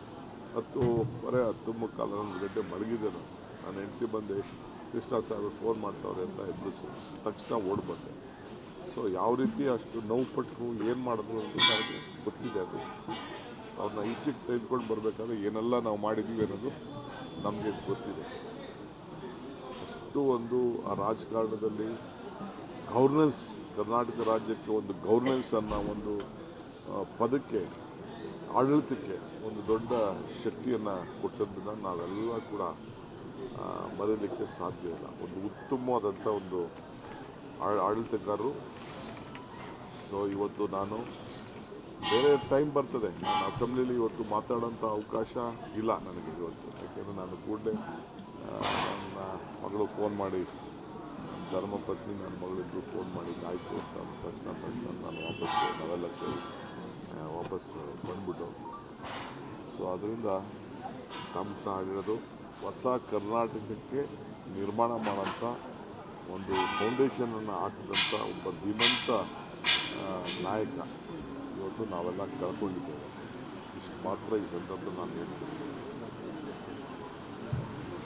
10:15 11 ಗಂಟೆ ಮಲಗಿದ್ದೆ ನಾನು ಹೆಂಡತಿ ಬಂದೆ, ಕೃಷ್ಣ ಸಾಹೇಬ್ ಫೋನ್ ಮಾಡ್ತಾವ್ರೆ ಅಂತ ಎದುರಿಸಿ ತಕ್ಷಣ ಓಡಿ ಬಂದೆ. ಸೊ ಯಾವ ರೀತಿ ಅಷ್ಟು ನೋವು ಪಟ್ಟರು, ಏನು ಮಾಡಿದ್ರು ಅಂತ ನನಗೆ ಗೊತ್ತಿದೆ. ಅದು ಅವ್ರನ್ನ ಈಚೆಗೆ ತೆಗೆದುಕೊಂಡು ಬರಬೇಕಾದ್ರೆ ಏನೆಲ್ಲ ನಾವು ಮಾಡಿದ್ದೀವಿ ಅನ್ನೋದು ನಮಗೆ ಗೊತ್ತಿದೆ. ಅಷ್ಟು ಒಂದು ಆ ರಾಜಕಾರಣದಲ್ಲಿ ಗೌರ್ನೆನ್ಸ್, ಕರ್ನಾಟಕ ರಾಜ್ಯಕ್ಕೆ ಒಂದು ಗೌರ್ನೆನ್ಸ್ ಅನ್ನೋ ಒಂದು ಪದಕ್ಕೆ, ಆಡಳಿತಕ್ಕೆ ಒಂದು ದೊಡ್ಡ ಶಕ್ತಿಯನ್ನು ಕೊಟ್ಟದ್ದನ್ನು ನಾವೆಲ್ಲ ಕೂಡ ಮರೆಯಲಿಕ್ಕೆ ಸಾಧ್ಯ ಇಲ್ಲ. ಒಂದು ಉತ್ತಮವಾದಂಥ ಒಂದು ಆಡಳಿತಗಾರರು. ಸೊ ಇವತ್ತು ನಾನು ಬೇರೆ ಟೈಮ್ ಬರ್ತದೆ, ನಾನು ಅಸೆಂಬ್ಲಿಲಿ ಇವತ್ತು ಮಾತಾಡೋಂಥ ಅವಕಾಶ ಇಲ್ಲ ನನಗೆ ಇವತ್ತು. ಯಾಕೆಂದರೆ ನಾನು ಕೂಡಲೇ ನನ್ನ ಮಗಳು ಫೋನ್ ಮಾಡಿ, ಧರ್ಮಪತ್ನಿ ನನ್ನ ಮಗಳಿಗೂ ಫೋನ್ ಮಾಡಿ ಆಯಿತು ಅಂತ ಅಂದ ತಕ್ಷಣ ನಾನು ನಾವೆಲ್ಲ ಸೇರಿ ವಾಪಸ್ ಬಂದ್ಬಿಟ್ಟು. ಸೊ ಅದರಿಂದ ತಮ್ಮ ಹೇಳಿರೋದು ಹೊಸ ಕರ್ನಾಟಕಕ್ಕೆ ನಿರ್ಮಾಣ ಮಾಡೋಂಥ ಒಂದು ಫೌಂಡೇಶನನ್ನು ಹಾಕಿದಂಥ ಒಬ್ಬ ಧೀಮಂತ ನಾಯಕ ಇವತ್ತು ನಾವೆಲ್ಲ ಕಳ್ಕೊಂಡಿದ್ದೇವೆ. ಇಷ್ಟು ಮಾತ್ರ ಈ ಸಂದರ್ಭದಲ್ಲಿ ನಾನು ಹೇಳ್ತೀನಿ.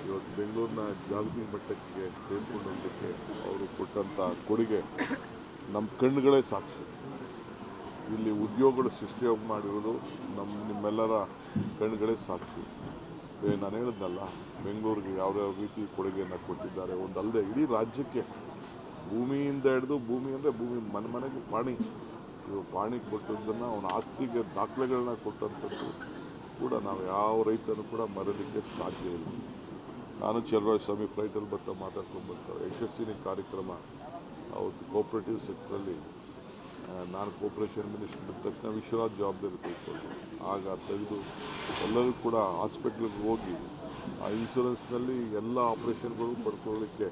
ಇವತ್ತು ಬೆಂಗಳೂರಿನ ಜಾಗತಿಕ ಮಟ್ಟಕ್ಕೆ ತೆಗೆದುಕೊಂಡು ಹೋಗೋಕ್ಕೆ ಅವರು ಕೊಟ್ಟಂಥ ಕೊಡುಗೆ ನಮ್ಮ ಕಣ್ಣುಗಳೇ ಸಾಕ್ಷಿ. ಇಲ್ಲಿ ಉದ್ಯೋಗಗಳು ಸೃಷ್ಟಿ ಮಾಡಿರೋದು ನಿಮ್ಮೆಲ್ಲರ ಕಣ್ಣುಗಳೇ ಸಾಕ್ಷಿ. ನಾನು ಹೇಳಿದ್ನಲ್ಲ, ಬೆಂಗಳೂರಿಗೆ ಯಾವ್ಯಾವ ರೀತಿ ಕೊಡುಗೆಯನ್ನು ಕೊಟ್ಟಿದ್ದಾರೆ. ಒಂದಲ್ಲದೆ ಇಡೀ ರಾಜ್ಯಕ್ಕೆ ಭೂಮಿಯಿಂದ ಹಿಡಿದು, ಭೂಮಿ ಅಂದರೆ ಭೂಮಿ ಮನೆಗೆ ಪಾಣಿ, ಇವು ಪಾಣಿ ಕೊಟ್ಟದ್ದನ್ನು ಅವನ ಆಸ್ತಿಗೆ ದಾಖಲೆಗಳನ್ನ ಕೊಟ್ಟಂಥದ್ದು ಕೂಡ ನಾವು ಯಾವ ರೈತನೂ ಕೂಡ ಮರೆಯಲಿಕ್ಕೆ ಸಾಧ್ಯ ಇಲ್ಲ. ನಾನು ಚಲುವರಾಯಸ್ವಾಮಿ ಫ್ಲೈಟಲ್ಲಿ ಮಾತಾಡ್ಕೊಂಡು ಬರ್ತಾರೆ. ಯಶಸ್ವಿನಿ ಕಾರ್ಯಕ್ರಮ ಅವತ್ತು ಕೋಆಪ್ರೇಟಿವ್ ಸೆಕ್ಟ್ರಲ್ಲಿ ನಾನು ಕೋಆಪ್ರೇಷನ್ ಮಿನಿಸ್ಟರ್ ಇದ್ದ ತಕ್ಷಣ ವಿಶ್ವನಾಥ್ ಜವಾಬ್ದಾರಿ ತೆಗೆದುಕೊಂಡು ಆಗ ತೆಗೆದು ಎಲ್ಲರೂ ಕೂಡ ಹಾಸ್ಪಿಟ್ಲಿಗೆ ಹೋಗಿ ಆ ಇನ್ಶೂರೆನ್ಸ್ನಲ್ಲಿ ಎಲ್ಲ ಆಪ್ರೇಷನ್ಗಳು ಪಡ್ಕೊಳ್ಳಲಿಕ್ಕೆ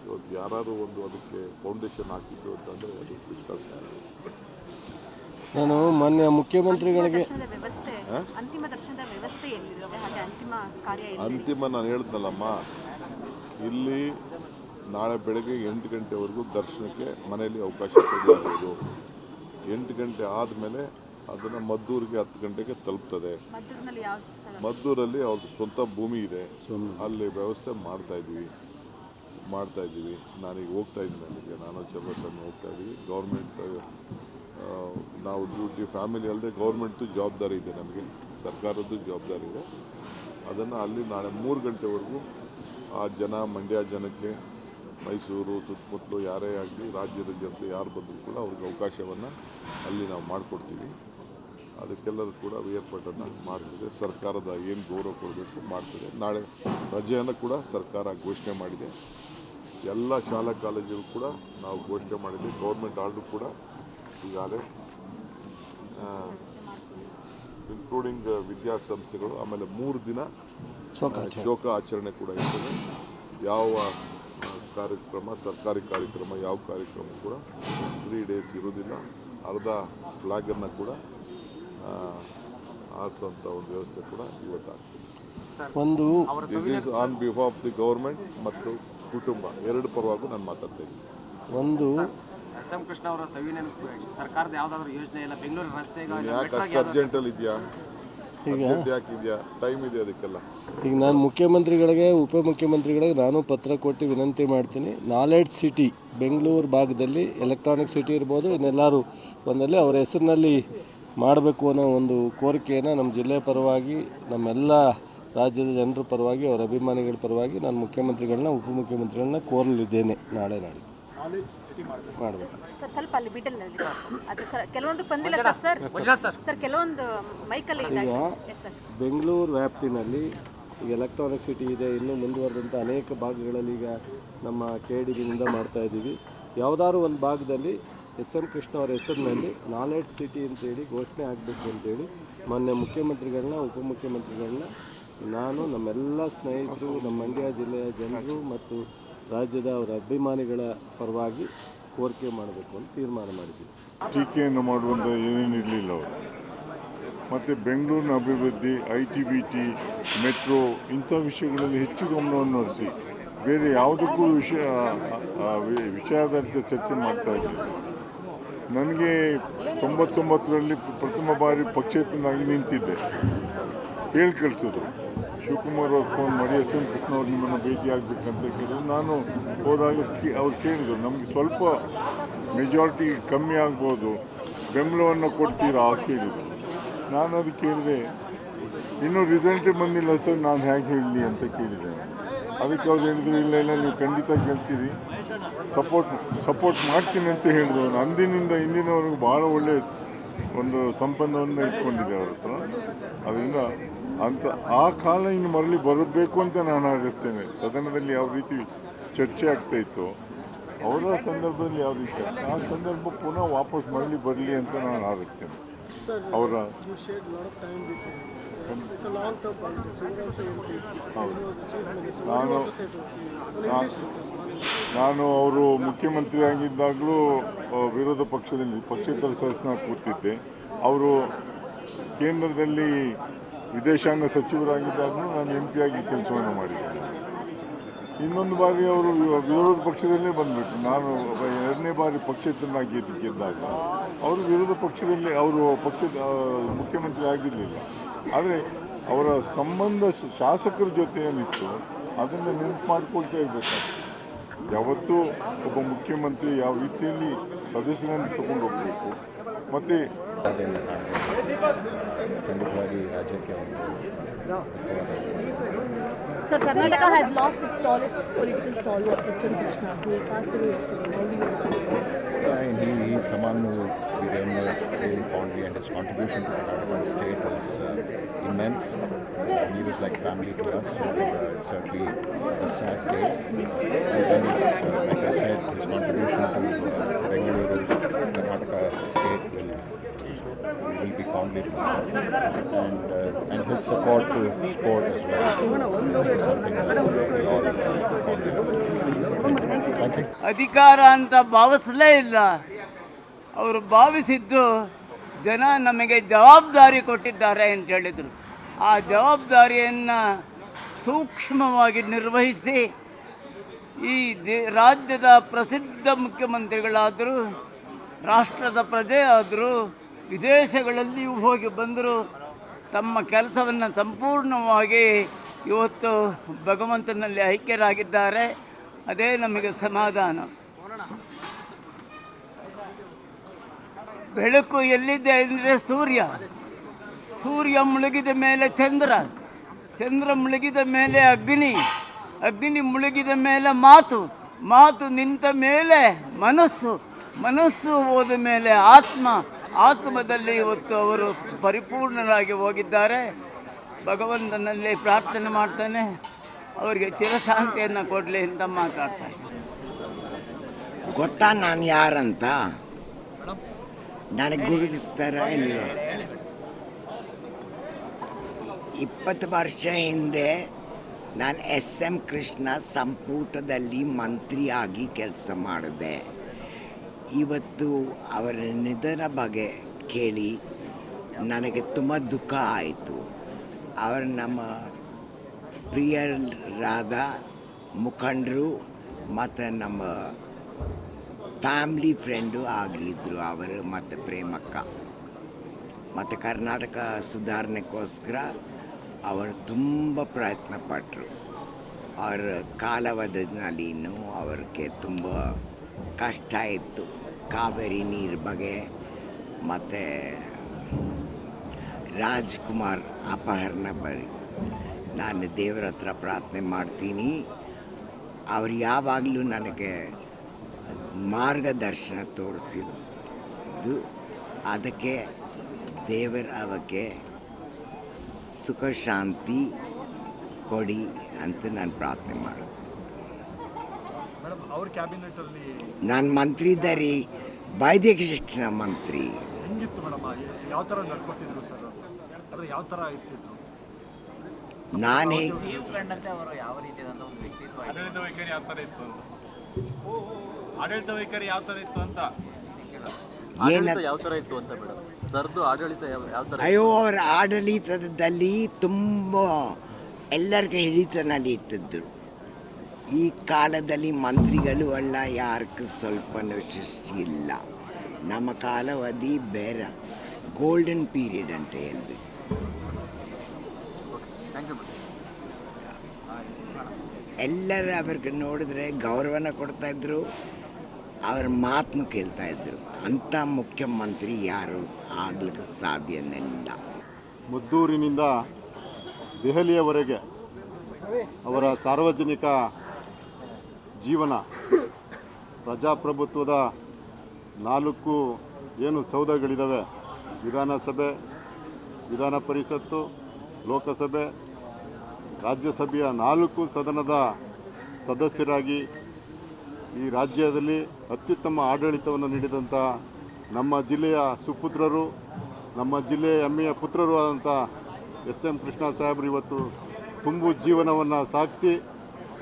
ಇವತ್ತು ಯಾರು ಒಂದು ಅದಕ್ಕೆ ಫೌಂಡೇಶನ್ ಹಾಕಿದ್ದು ಅಂತಂದರೆ ಅದು ವಿಶ್ವಾಸ. ನಾನು ಮೊನ್ನೆ ಮುಖ್ಯಮಂತ್ರಿಗಳಿಗೆ ಅಂತಿಮ ನಾನು ಹೇಳ್ದಲ್ಲಮ್ಮ, ಇಲ್ಲಿ ನಾಳೆ ಬೆಳಗ್ಗೆ 8 ಗಂಟೆವರೆಗೂ ದರ್ಶನಕ್ಕೆ ಮನೆಯಲ್ಲಿ ಅವಕಾಶ ಕೊಡಲಾಗುವುದು. 8 ಗಂಟೆ ಆದಮೇಲೆ ಅದನ್ನು ಮದ್ದೂರಿಗೆ 10 ಗಂಟೆಗೆ ತಲುಪ್ತದೆ. ಮದ್ದೂರಲ್ಲಿ ಅವ್ರದ್ದು ಸ್ವಂತ ಭೂಮಿ ಇದೆ, ಅಲ್ಲಿ ವ್ಯವಸ್ಥೆ ಮಾಡ್ತಾಯಿದ್ದೀವಿ. ನಾನೀಗ ಹೋಗ್ತಾ ಇದ್ದೀನಿ ಅಲ್ಲಿಗೆ, ನಾನು ಚಲುವರಾಯಸ್ವಾಮಿ ಹೋಗ್ತಾ ಇದ್ದೀವಿ. ಗೌರ್ಮೆಂಟ್ ನಾವು ಡ್ಯೂಟಿ ಫ್ಯಾಮಿಲಿ ಅಲ್ಲದೆ ಗೌರ್ಮೆಂಟ್ದು ಜವಾಬ್ದಾರಿ ಇದೆ, ನಮಗೆ ಸರ್ಕಾರದ್ದು ಜವಾಬ್ದಾರಿ ಇದೆ. ಅದನ್ನು ಅಲ್ಲಿ ನಾಳೆ 3 ಗಂಟೆವರೆಗೂ ಆ ಜನ, ಮಂಡ್ಯ ಜನಕ್ಕೆ, ಮೈಸೂರು ಸುತ್ತಮುತ್ತಲು ಯಾರೇ ಆಗಲಿ, ರಾಜ್ಯದ ಜನತೆ ಯಾರು ಬಂದರೂ ಕೂಡ ಅವ್ರಿಗೆ ಅವಕಾಶವನ್ನು ಅಲ್ಲಿ ನಾವು ಮಾಡಿಕೊಡ್ತೀವಿ. ಅದಕ್ಕೆಲ್ಲರೂ ಕೂಡ ಏರ್ಪಾಟನ್ನು ಮಾಡ್ತಿದೆ. ಸರ್ಕಾರದ ಏನು ಗೌರವ ಕೊಡಬೇಕು ಮಾಡ್ತದೆ. ನಾಳೆ ರಜೆಯನ್ನು ಕೂಡ ಸರ್ಕಾರ ಘೋಷಣೆ ಮಾಡಿದೆ. ಎಲ್ಲ ಶಾಲಾ ಕಾಲೇಜುಗಳು ಕೂಡ ನಾವು ಘೋಷಣೆ ಮಾಡಿದ್ವಿ. ಗೌರ್ಮೆಂಟ್ ಆರ್ಡ್ರು ಕೂಡ ಈಗಾಗಲೇ ಇನ್ಕ್ಲೂಡಿಂಗ್ ವಿದ್ಯಾಸಂಸ್ಥೆಗಳು. ಆಮೇಲೆ 3 ದಿನ ಶೋಕ ಆಚರಣೆ ಕೂಡ ಇರ್ತದೆ. ಯಾವ ಕಾರ್ಯಕ್ರಮ, ಸರ್ಕಾರಿ ಕಾರ್ಯಕ್ರಮ, ಯಾವ ಕಾರ್ಯಕ್ರಮ ಕೂಡ 3 ಡೇಸ್ ಇರೋದಿಲ್ಲ. ಅರ್ಧ ಫ್ಲಾಗನ್ನು ಕೂಡ ಆರಿಸುವಂಥ ಒಂದು ವ್ಯವಸ್ಥೆ ಕೂಡ ಇವತ್ತಾಗ್ತದೆ. This is on behalf of the government ಮತ್ತು ಕುಟುಂಬ 2 ಪರವಾಗೂ ನಾನು ಮಾತಾಡ್ತಾ ಇದ್ದೀನಿ. ಎಸ್.ಎಂ. ಕೃಷ್ಣ ಅವರ ಸರ್ಕಾರದ ಯಾವುದಾದ್ರೂ ಯೋಜನೆ ಇಲ್ಲ, ಬೆಂಗಳೂರು ರಸ್ತೆಗೆ ಯಾಕೆ ಅಷ್ಟು ಅರ್ಜೆಂಟಲ್ಲಿ ಇದೆಯಾ? ಅರ್ಜೆಂಟ್ ಯಾಕಿದೆಯಾ? ಟೈಮ್ ಇದೆ ಅದಕ್ಕೆಲ್ಲ. ಈಗ ನಾನು ಮುಖ್ಯಮಂತ್ರಿಗಳಿಗೆ ಉಪಮುಖ್ಯಮಂತ್ರಿಗಳಿಗೆ ನಾನು ಪತ್ರ ಕೊಟ್ಟು ವಿನಂತಿ ಮಾಡ್ತೀನಿ. ನಾಲೆಡ್ಜ್ ಸಿಟಿ ಬೆಂಗಳೂರು ಭಾಗದಲ್ಲಿ ಎಲೆಕ್ಟ್ರಾನಿಕ್ ಸಿಟಿ ಇರ್ಬೋದು, ಇನ್ನೆಲ್ಲರೂ ಒಂದಲ್ಲಿ ಅವರ ಹೆಸರಿನಲ್ಲಿ ಮಾಡಬೇಕು ಅನ್ನೋ ಒಂದು ಕೋರಿಕೆಯನ್ನು ನಮ್ಮ ಜಿಲ್ಲೆ ಪರವಾಗಿ, ನಮ್ಮೆಲ್ಲ ರಾಜ್ಯದ ಜನರ ಪರವಾಗಿ, ಅವರ ಅಭಿಮಾನಿಗಳ ಪರವಾಗಿ ನಾನು ಮುಖ್ಯಮಂತ್ರಿಗಳನ್ನ ಉಪಮುಖ್ಯಮಂತ್ರಿಗಳನ್ನ ಕೋರಲಿದ್ದೇನೆ. ನಾಳೆ ನಾಡಿದ್ದು ಮಾಡಬೇಕು ಸರ್. ಸ್ವಲ್ಪ ಅಲ್ಲಿ ಬಿಡಲ್ಲಿ ಅದು ಸರ್ ಕೆಲವೊಂದು ಬಂದಿಲ್ಲ ಸರ್. ಸರ್ ಕೆಲವೊಂದು ಮೈಕಲ್ಲಿ ಈಗ ಬೆಂಗಳೂರು ವ್ಯಾಪ್ತಿನಲ್ಲಿ ಈಗ ಎಲೆಕ್ಟ್ರಾನಿಕ್ ಸಿಟಿ ಇದೆ, ಇನ್ನೂ ಮುಂದುವರೆದಂಥ ಅನೇಕ ಭಾಗಗಳಲ್ಲಿ ಈಗ ನಮ್ಮ KDBಯಿಂದ ಮಾಡ್ತಾಯಿದ್ದೀವಿ. ಯಾವುದಾದ್ರು ಒಂದು ಭಾಗದಲ್ಲಿ SM ಕೃಷ್ಣ ಅವರ ಹೆಸರಿನಲ್ಲಿ ನಾಲೆಡ್ಜ್ ಸಿಟಿ ಅಂತೇಳಿ ಘೋಷಣೆ ಆಗಬೇಕು ಅಂತೇಳಿ ಮಾನ್ಯ ಮುಖ್ಯಮಂತ್ರಿಗಳನ್ನ ಉಪಮುಖ್ಯಮಂತ್ರಿಗಳನ್ನ ನಾನು, ನಮ್ಮೆಲ್ಲ ಸ್ನೇಹಿತರು, ನಮ್ಮ ಮಂಡ್ಯ ಜಿಲ್ಲೆಯ ಜನರು ಮತ್ತು ರಾಜ್ಯದ ಅವರ ಅಭಿಮಾನಿಗಳ ಪರವಾಗಿ ಕೋರಿಕೆ ಮಾಡಬೇಕು ಅಂತ ತೀರ್ಮಾನ ಮಾಡಿದ್ದೀವಿ. ಟೀಕೆಯನ್ನು ಮಾಡುವಂಥ ಏನೇನು ಇರಲಿಲ್ಲ ಅವರು. ಮತ್ತು ಬೆಂಗಳೂರಿನ ಅಭಿವೃದ್ಧಿ, ITBT, ಮೆಟ್ರೋ ಇಂಥ ವಿಷಯಗಳಲ್ಲಿ ಹೆಚ್ಚು ಗಮನವನ್ನು ಹರಿಸಿ ಬೇರೆ ಯಾವುದಕ್ಕೂ ವಿಷಯಾಧಾರಿತ ಚರ್ಚೆ ಮಾಡ್ತಾ ಇದ್ದೀವಿ. ನನಗೆ 99ರಲ್ಲಿ ಪ್ರಥಮ ಬಾರಿ ಪಕ್ಷೇತರನಾಗಿ ನಿಂತಿದ್ದೆ. ಹೇಳಿ ಕಳಿಸಿದ್ರು ಶಿವಕುಮಾರ್ ಅವ್ರು ಫೋನ್ ಮಾಡಿ SM ಕೃಷ್ಣ ಅವ್ರು ನಿಮ್ಮನ್ನು ಭೇಟಿ ಆಗಬೇಕಂತ ಕೇಳಿದ್ರು. ನಾನು ಹೋದಾಗ ಅವ್ರು ಕೇಳಿದರು, ನಮಗೆ ಸ್ವಲ್ಪ ಮೆಜಾರಿಟಿ ಕಮ್ಮಿ ಆಗ್ಬೋದು, ಬೆಂಬಲವನ್ನು ಕೊಡ್ತೀರಾ ಕೇಳಿದರು. ನಾನು ಅದು ಕೇಳಿದೆ, ಇನ್ನೂ ರಿಸಲ್ಟೇ ಬಂದಿಲ್ಲ ಸರ್, ನಾನು ಹೇಗೆ ಹೇಳಲಿ ಅಂತ ಕೇಳಿದೆ. ಅದಕ್ಕೆ ಅವ್ರು ಹೇಳಿದರು, ಇಲ್ಲ ಇಲ್ಲ ನೀವು ಖಂಡಿತ ಗೆಲ್ತೀರಿ, ಸಪೋರ್ಟ್ ಮಾಡ್ತೀನಿ ಅಂತ ಹೇಳಿದ್ರು. ಅಂದಿನಿಂದ ಇಂದಿನವರೆಗೂ ಭಾಳ ಒಳ್ಳೆಯ ಒಂದು ಸಂಬಂಧವನ್ನು ಇಟ್ಕೊಂಡಿದ್ದೆ ಅವ್ರ ಹತ್ರ. ಅದರಿಂದ ಆ ಕಾಲ ಇನ್ನು ಮರಳಿ ಬರಬೇಕು ಅಂತ ನಾನು ಹಾರೈಸ್ತೇನೆ. ಸದನದಲ್ಲಿ ಯಾವ ರೀತಿ ಚರ್ಚೆ ಆಗ್ತಾಯಿತ್ತು, ಅವರ ಸಂದರ್ಭದಲ್ಲಿ ಯಾವ ರೀತಿ ಆ ಸಂದರ್ಭ ಪುನಃ ವಾಪಸ್ ಮರಳಿ ಬರಲಿ ಅಂತ ನಾನು ಹಾರೈಸ್ತೇನೆ. ಅವರ ನಾನು ಅವರು ಮುಖ್ಯಮಂತ್ರಿ ಆಗಿದ್ದಾಗಲೂ ವಿರೋಧ ಪಕ್ಷದಲ್ಲಿ ಪಕ್ಷೇತರ ಸದಸ್ಯನಾಗಿ ಕೂತಿದ್ದೆ. ಅವರು ಕೇಂದ್ರದಲ್ಲಿ ವಿದೇಶಾಂಗ ಸಚಿವರಾಗಿದ್ದಾಗಲೂ ನಾನು MP ಆಗಿ ಕೆಲಸವನ್ನು ಮಾಡಿದ್ದೇನೆ. ಇನ್ನೊಂದು ಬಾರಿ ಅವರು ವಿರೋಧ ಪಕ್ಷದಲ್ಲೇ ಬಂದುಬಿಟ್ಟು, ನಾನು 2ನೇ ಬಾರಿ ಪಕ್ಷೇತರನಾಗಿ ಗೆದ್ದಾಗ ಅವರು ವಿರೋಧ ಪಕ್ಷದಲ್ಲಿ, ಅವರು ಪಕ್ಷದ ಮುಖ್ಯಮಂತ್ರಿ ಆಗಿರಲಿಲ್ಲ. ಆದರೆ ಅವರ ಸಂಬಂಧ ಶಾಸಕರ ಜೊತೆ ಏನಿತ್ತು ಅದನ್ನು ನೆನಪು ಮಾಡಿಕೊಳ್ತಾ ಇರಬೇಕಾಗ್ತದೆ. ಯಾವತ್ತೂ ಒಬ್ಬ ಮುಖ್ಯಮಂತ್ರಿ ಯಾವ ರೀತಿಯಲ್ಲಿ ಸದಸ್ಯರನ್ನು ತಗೊಂಡು ಹೋಗಬೇಕು. ಮತ್ತು ಖಂಡಿತವಾಗಿ ರಾಜ್ಯಕ್ಕೆ Sir, Karnataka has lost its tallest political stalwart, SM Krishna, who passed away yesterday. How do you look at it? He is someone who we remember very fondly, and his contribution to the Karnataka state was immense. He was like family to us, so it's certainly a sad day. And like I said, his contribution to Bengaluru, Karnataka state will be fondly remembered. And his support to sport as well is something that we all fondly remember. Thank you. ಅಧಿಕಾರ ಅಂತ ಭಾವಿಸಲೇ ಇಲ್ಲ. ಅವರು ಭಾವಿಸಿದ್ದು ಜನ ನಮಗೆ ಜವಾಬ್ದಾರಿ ಕೊಟ್ಟಿದ್ದಾರೆ ಅಂತ ಹೇಳಿದರು. ಆ ಜವಾಬ್ದಾರಿಯನ್ನು ಸೂಕ್ಷ್ಮವಾಗಿ ನಿರ್ವಹಿಸಿ ಈ ರಾಜ್ಯದ ಪ್ರಸಿದ್ಧ ಮುಖ್ಯಮಂತ್ರಿಗಳಾದರು, ರಾಷ್ಟ್ರದ ಪ್ರಜೆ ಆದರು, ವಿದೇಶಗಳಲ್ಲಿಯೂ ಹೋಗಿ ಬಂದರು. ತಮ್ಮ ಕೆಲಸವನ್ನು ಸಂಪೂರ್ಣವಾಗಿ ಇವತ್ತು ಭಗವಂತನಲ್ಲಿ ಐಕ್ಯರಾಗಿದ್ದಾರೆ. ಅದೇ ನಮಗೆ ಸಮಾಧಾನ. ಬೆಳಕು ಎಲ್ಲಿದೆ ಅಂದರೆ ಸೂರ್ಯ ಮುಳುಗಿದ ಮೇಲೆ ಚಂದ್ರ ಮುಳುಗಿದ ಮೇಲೆ ಅಗ್ನಿ ಮುಳುಗಿದ ಮೇಲೆ ಮಾತು ನಿಂತ ಮೇಲೆ ಮನಸ್ಸು ಹೋದ ಮೇಲೆ ಆತ್ಮದಲ್ಲಿ ಇವತ್ತು ಅವರು ಪರಿಪೂರ್ಣರಾಗಿ ಹೋಗಿದ್ದಾರೆ. ಭಗವಂತನಲ್ಲಿ ಪ್ರಾರ್ಥನೆ ಮಾಡ್ತಾನೆ, ಅವರಿಗೆ ಚಿರಶಾಂತಿಯನ್ನು ಕೊಡಲಿ ಅಂತ ಮಾತಾಡ್ತಾ ಇದ್ದೀನಿ. ಗೊತ್ತಾ ನಾನು ಯಾರಂತ? ನನಗೆ ಗುರುತಿಸ್ತಾರ ಇಲ್ಲ? 20 ವರ್ಷ ಹಿಂದೆ ನಾನು SM ಕೃಷ್ಣ ಸಂಪುಟದಲ್ಲಿ ಮಂತ್ರಿಯಾಗಿ ಕೆಲಸ ಮಾಡಿದೆ. ಇವತ್ತು ಅವರ ನಿಧನ ಬಗ್ಗೆ ಕೇಳಿ ನನಗೆ ತುಂಬ ದುಃಖ ಆಯಿತು. ಅವರು ನಮ್ಮ ಪ್ರಿಯರಾದ ಮುಖಂಡರು ಮತ್ತು ನಮ್ಮ ಫ್ಯಾಮ್ಲಿ ಫ್ರೆಂಡು ಆಗಿದ್ದರು ಅವರು ಮತ್ತು ಪ್ರೇಮಕ್ಕ. ಮತ್ತು ಕರ್ನಾಟಕ ಸುಧಾರಣೆಗೋಸ್ಕರ ಅವರು ತುಂಬ ಪ್ರಯತ್ನ ಪಟ್ಟರು. ಅವರ ಕಾಲಾವಧಿನಲ್ಲಿನೂ ಅವ್ರಿಗೆ ತುಂಬ ಕಷ್ಟ ಇತ್ತು. ಕಾವೇರಿ ನೀರು ಬಗ್ಗೆ ಮತ್ತು ರಾಜ್ಕುಮಾರ್ ಅಪಹರಣ ಬರೀ ನಾನು ದೇವರ ಹತ್ರ ಪ್ರಾರ್ಥನೆ ಮಾಡ್ತೀನಿ. ಅವ್ರು ಯಾವಾಗಲೂ ನನಗೆ ಮಾರ್ಗದರ್ಶನ ತೋರಿಸಿದ್ದು, ಅದಕ್ಕೆ ದೇವರ ಅವಕ್ಕೆ ಸುಖ ಶಾಂತಿ ಕೊಡಿ ಅಂತ ನಾನು ಪ್ರಾರ್ಥನೆ ಮಾಡಿದೆ. ಅವ್ರ ಕ್ಯಾಬಿನೆಟಲ್ಲಿ ನಾನು ಮಂತ್ರಿ ಇದ್ದಾರೆ, ವೈದ್ಯಕೀಯ ಶಿಕ್ಷಣ ಮಂತ್ರಿ. ಹೆಂಗಿತ್ತು ಮೇಡಮ್? ಯಾವ ಥರ ನಡ್ಕೊತಿದ್ರು ಸರ್? ಅಂದರೆ ಯಾವ ಥರ ಇರ್ತಿದ್ರು? ನಾನೇ ಆಡಳಿತ ವೈಖರಿ ಯಾವ ಥರ ಇತ್ತು ಅಂತ? ಆಡಳಿತ ವೈಖರಿ ಯಾವ ಥರ ಇತ್ತು ಅಂತ? ಯಾವ ಥರ ಇತ್ತು ಅಂತ ಮೇಡಮ್? ಸರ್ದು ಆಡಳಿತ ಯಾವ ಥರ? ಅಯ್ಯೋ, ಅವರ ಆಡಳಿತದಲ್ಲಿ ತುಂಬ ಎಲ್ಲರಿಗೂ ಹಿಡಿತನಲ್ಲಿ ಇಟ್ಟಿದ್ರು. ಈ ಕಾಲದಲ್ಲಿ ಮಂತ್ರಿಗಳು ಅಲ್ಲ, ಯಾರಿಗೂ ಸ್ವಲ್ಪನೂ ಶಿಸ್ತಿಲ್ಲ. ನಮ್ಮ ಕಾಲಾವಧಿ ಬೇರೆ, ಗೋಲ್ಡನ್ ಪೀರಿಯಡ್ ಅಂತ ಹೇಳ್ಬೇಕು. ಎಲ್ಲರೂ ಅವ್ರಿಗೆ ನೋಡಿದ್ರೆ ಗೌರವನ ಕೊಡ್ತಾಯಿದ್ರು, ಅವ್ರ ಮಾತನ್ನು ಕೇಳ್ತಾಯಿದ್ರು. ಅಂಥ ಮುಖ್ಯಮಂತ್ರಿ ಯಾರು ಆಗ್ಲಿಕ್ಕೆ ಸಾಧ್ಯನಿಲ್ಲ. ಮದ್ದೂರಿನಿಂದ ದೆಹಲಿಯವರೆಗೆ ಅವರ ಸಾರ್ವಜನಿಕ ಜೀವನ, ಪ್ರಜಾಪ್ರಭುತ್ವದ 4 ಏನು ಸೌಧಗಳಿದ್ದಾವೆ, ವಿಧಾನಸಭೆ, ವಿಧಾನ ಪರಿಷತ್ತು, ಲೋಕಸಭೆ, ರಾಜ್ಯಸಭೆಯ 4 ಸದನದ ಸದಸ್ಯರಾಗಿ ಈ ರಾಜ್ಯದಲ್ಲಿ ಅತ್ಯುತ್ತಮ ಆಡಳಿತವನ್ನು ನೀಡಿದಂಥ ನಮ್ಮ ಜಿಲ್ಲೆಯ ಸುಪುತ್ರರು, ನಮ್ಮ ಜಿಲ್ಲೆಯ ಹೆಮ್ಮೆಯ ಪುತ್ರರು ಆದಂಥ SM ಕೃಷ್ಣ ಸಾಹೇಬರು ಇವತ್ತು ತುಂಬು ಜೀವನವನ್ನು ಸಾಗಿಸಿ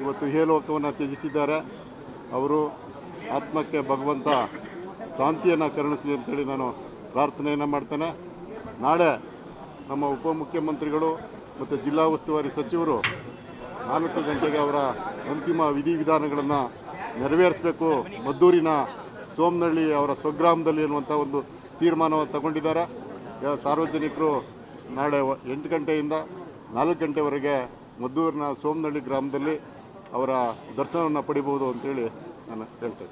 ಇವತ್ತು ಇಹಲೋಕವನ್ನು ತ್ಯಜಿಸಿದ್ದಾರೆ. ಅವರು ಆತ್ಮಕ್ಕೆ ಭಗವಂತ ಶಾಂತಿಯನ್ನು ಕರುಣಿಸಲಿ ಅಂತೇಳಿ ನಾನು ಪ್ರಾರ್ಥನೆಯನ್ನು ಮಾಡ್ತೇನೆ. ನಾಳೆ ನಮ್ಮ ಉಪಮುಖ್ಯಮಂತ್ರಿಗಳು ಮತ್ತು ಜಿಲ್ಲಾ ಉಸ್ತುವಾರಿ ಸಚಿವರು 4 ಗಂಟೆಗೆ ಅವರ ಅಂತಿಮ ವಿಧಿವಿಧಾನಗಳನ್ನು ನೆರವೇರಿಸಬೇಕು, ಮದ್ದೂರಿನ ಸೋಮನಹಳ್ಳಿ ಅವರ ಸ್ವಗ್ರಾಮದಲ್ಲಿ ಎನ್ನುವಂಥ ಒಂದು ತೀರ್ಮಾನವನ್ನು ತಗೊಂಡಿದ್ದಾರೆ. ಸಾರ್ವಜನಿಕರು ನಾಳೆ 8 ಗಂಟೆಯಿಂದ 4 ಗಂಟೆವರೆಗೆ ಮದ್ದೂರಿನ ಸೋಮನಹಳ್ಳಿ ಗ್ರಾಮದಲ್ಲಿ ಅವರ ದರ್ಶನವನ್ನು ಪಡಿಬೋದು ಅಂತೇಳಿ ನಾನು ಹೇಳ್ತೇನೆ.